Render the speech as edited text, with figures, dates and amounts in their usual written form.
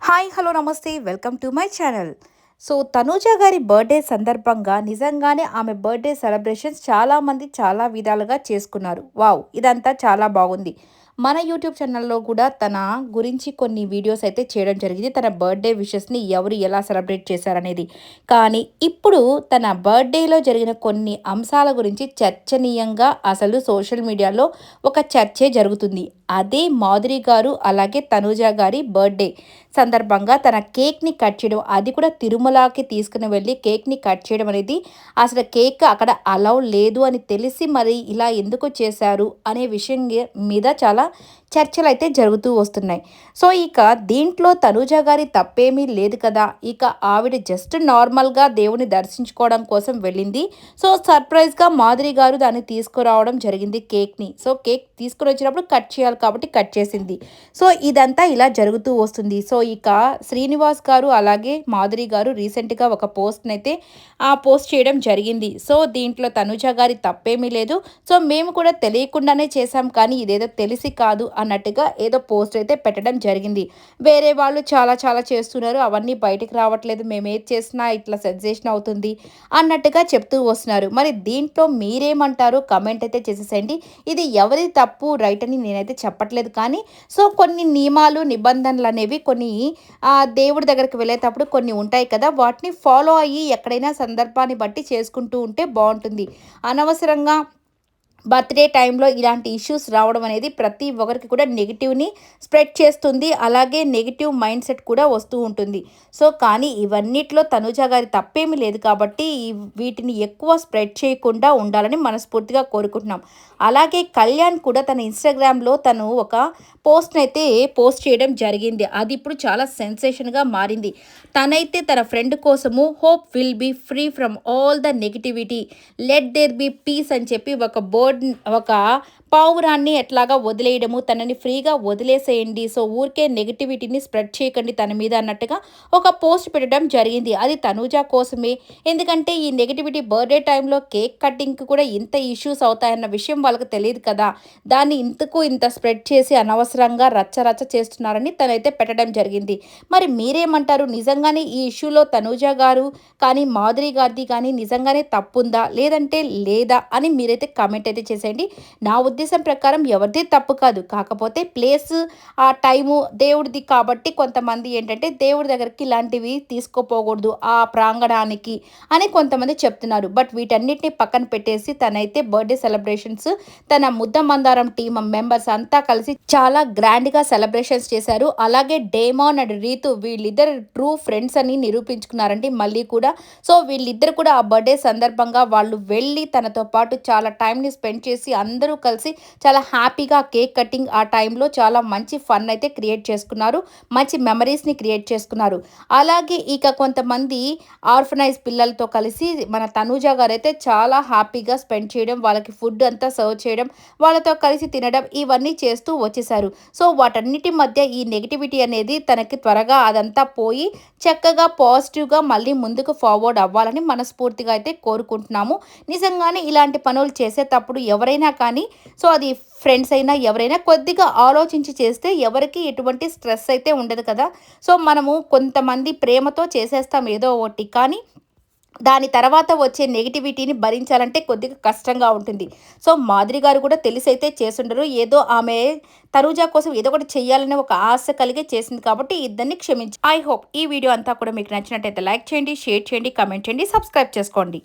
Hi hello నమస్తే welcome to my channel. So Tanuja గారి birthday సందర్భంగా నిజంగానే ఆమె బర్త్డే సెలబ్రేషన్స్ చాలామంది చాలా విధాలుగా చేసుకున్నారు. వావ్, ఇదంతా చాలా బాగుంది. మన యూట్యూబ్ ఛానల్లో కూడా తన గురించి కొన్ని వీడియోస్ అయితే చేయడం జరిగింది, తన బర్త్డే విషెస్ని ఎవరు ఎలా సెలబ్రేట్ చేశారనేది. కానీ ఇప్పుడు తన బర్త్డేలో జరిగిన కొన్ని అంశాల గురించి చర్చనీయంగా అసలు సోషల్ మీడియాలో ఒక చర్చే జరుగుతుంది. అదే మాధురి గారు అలాగే తనూజ గారి బర్త్డే సందర్భంగా తన కేక్ని కట్ చేయడం, అది కూడా తిరుమలకి తీసుకుని వెళ్ళి కేక్ని కట్ చేయడం అనేది, అసలు కేక్ అక్కడ అలౌ లేదు అని తెలిసి మరి ఇలా ఎందుకు చేశారు అనే విషయం మీద చాలా చర్చలు అయితే జరుగుతూ వస్తున్నాయి. సో ఇక దీంట్లో తనూజ గారి తప్పేమీ లేదు కదా, ఇక ఆవిడ జస్ట్ నార్మల్గా దేవుని దర్శించుకోవడం కోసం వెళ్ళింది. సో సర్ప్రైజ్గా మాధురి గారు దాన్ని తీసుకురావడం జరిగింది కేక్ని. సో కేక్ తీసుకుని వచ్చినప్పుడు కట్ చేయాలి కాబట్టి కట్ చేసింది. సో ఇదంతా ఇలా జరుగుతూ వస్తుంది. సో ఇక శ్రీనివాస్ గారు అలాగే మాధురి గారు రీసెంట్గా ఒక పోస్ట్ని అయితే పోస్ట్ చేయడం జరిగింది. సో దీంట్లో తనూజ గారి తప్పేమీ లేదు, సో మేము కూడా తెలియకుండానే చేశాం కానీ ఇదేదో తెలిసి కాదు అన్నట్టుగా ఏదో పోస్ట్ అయితే పెట్టడం జరిగింది. వేరే వాళ్ళు చాలా చాలా చేస్తున్నారు, అవన్నీ బయటకు రావట్లేదు, మేము ఏది చేసినా ఇట్లా సెన్సేషన్ అవుతుంది అన్నట్టుగా చెప్తూ వస్తున్నారు. మరి దీంట్లో మీరేమంటారో కమెంట్ అయితే చేసేసేయండి. ఇది ఎవరి తప్పు రైట్ అని నేనైతే చెప్పట్లేదు, కానీ సో కొన్ని నియమాలు నిబంధనలు అనేవి కొన్ని దేవుడి దగ్గరికి వెళ్ళేటప్పుడు కొన్ని ఉంటాయి కదా, వాటిని ఫాలో అయ్యి ఎక్కడైనా సందర్భాన్ని బట్టి చేసుకుంటూ ఉంటే బాగుంటుంది. అనవసరంగా బర్త్డే టైంలో ఇలాంటి ఇష్యూస్ రావడం అనేది ప్రతి ఒక్కరికి కూడా నెగిటివ్ని స్ప్రెడ్ చేస్తుంది, అలాగే నెగిటివ్ మైండ్ సెట్ కూడా వస్తూ ఉంటుంది. సో కానీ ఇవన్నిట్లో తనూజ గారి తప్పేమీ లేదు కాబట్టి వీటిని ఎక్కువ స్ప్రెడ్ చేయకుండా ఉండాలని మనస్ఫూర్తిగా కోరుకుంటున్నాం. అలాగే కళ్యాణ్ కూడా తన ఇన్స్టాగ్రామ్లో తను ఒక పోస్ట్ని అయితే పోస్ట్ చేయడం జరిగింది. అది ఇప్పుడు చాలా సెన్సేషన్గా మారింది. తనైతే తన ఫ్రెండ్ కోసము hope will be free from all the negativity, let there be peace అని చెప్పి ఒక పావురాన్ని ఎట్లాగా వదిలేయడము, తనని ఫ్రీగా వదిలేసేయండి, సో ఊరికే నెగిటివిటీని స్ప్రెడ్ చేయకండి తన మీద అన్నట్టుగా ఒక పోస్ట్ పెట్టడం జరిగింది. అది తనూజ కోసమే, ఎందుకంటే ఈ నెగిటివిటీ బర్త్డే టైంలో కేక్ కటింగ్కి కూడా ఇంత ఇష్యూస్ అవుతాయన్న విషయం వాళ్ళకి తెలియదు కదా, దాన్ని ఇంత స్ప్రెడ్ చేసి అనవసరంగా రచ్చ చేస్తున్నారని తనైతే పెట్టడం జరిగింది. మరి మీరేమంటారు, నిజంగానే ఈ ఇష్యూలో తనూజ గారు కానీ మాధురి గారిది కానీ నిజంగానే తప్పుందా లేదంటే లేదా అని మీరైతే కామెంట్ అయితే చేసేయండి. నా ఉద్దేశం ప్రకారం ఎవరిది తప్పు కాదు, కాకపోతే ప్లేస్ ఆ టైము దేవుడిది కాబట్టి కొంతమంది ఏంటంటే దేవుడి దగ్గరికి ఇలాంటివి తీసుకోపోకూడదు ఆ ప్రాంగణానికి అని కొంతమంది చెప్తున్నారు. బట్ వీటన్నిటిని పక్కన పెట్టేసి తనైతే బర్త్డే సెలబ్రేషన్స్ తన ముద్ద మందారం టీమ్ మెంబర్స్ అంతా కలిసి చాలా గ్రాండ్గా సెలబ్రేషన్స్ చేశారు. అలాగే డేమాన్ అండ్ రీతు వీళ్ళిద్దరు ట్రూ ఫ్రెండ్స్ అని నిరూపించుకున్నారండి మళ్ళీ కూడా. సో వీళ్ళిద్దరు కూడా ఆ బర్త్డే సందర్భంగా వాళ్ళు వెళ్ళి తనతో పాటు చాలా టైంని స్పెండ్ చేసి అందరూ కలిసి చాలా హ్యాపీగా కేక్ కటింగ్ ఆ టైంలో చాలా మంచి ఫన్ అయితే క్రియేట్ చేసుకున్నారు, మంచి మెమరీస్ని క్రియేట్ చేసుకున్నారు. అలాగే ఇక కొంతమంది ఆర్ఫనైజ్ పిల్లలతో కలిసి మన తనూజ గారు అయితే చాలా హ్యాపీగా స్పెండ్ చేయడం, వాళ్ళకి ఫుడ్ అంతా సర్వ్ చేయడం, వాళ్ళతో కలిసి తినడం ఇవన్నీ చేస్తూ వచ్చేసారు. సో వాటన్నిటి మధ్య ఈ నెగిటివిటీ అనేది తనకి త్వరగా అదంతా పోయి చక్కగా పాజిటివ్గా మళ్ళీ ముందుకు ఫార్వర్డ్ అవ్వాలని మనస్ఫూర్తిగా అయితే కోరుకుంటున్నాము. నిజంగానే ఇలాంటి పనులు చేసేటప్పుడు ఎవరైనా కానీ సో అది ఫ్రెండ్స్ అయినా ఎవరైనా కొద్దిగా ఆలోచించి చేస్తే ఎవరికి ఎటువంటి స్ట్రెస్ అయితే ఉండదు కదా. సో మనము కొంతమంది ప్రేమతో చేసేస్తాం ఏదో ఒకటి, కానీ దాని తర్వాత వచ్చే నెగిటివిటీని భరించాలంటే కొద్దిగా కష్టంగా ఉంటుంది. సో మాధురి గారు కూడా తెలిసైతే చేసుండరు, ఏదో ఆమె తనూజ కోసం ఏదో ఒకటి చేయాలనే ఒక ఆశ కలిగే చేసింది కాబట్టి ఇద్దరిని క్షమించి. ఐ హోప్ ఈ వీడియో అంతా కూడా మీకు నచ్చినట్టయితే లైక్ చేయండి, షేర్ చేయండి, కమెంట్ చేయండి, సబ్స్క్రైబ్ చేసుకోండి.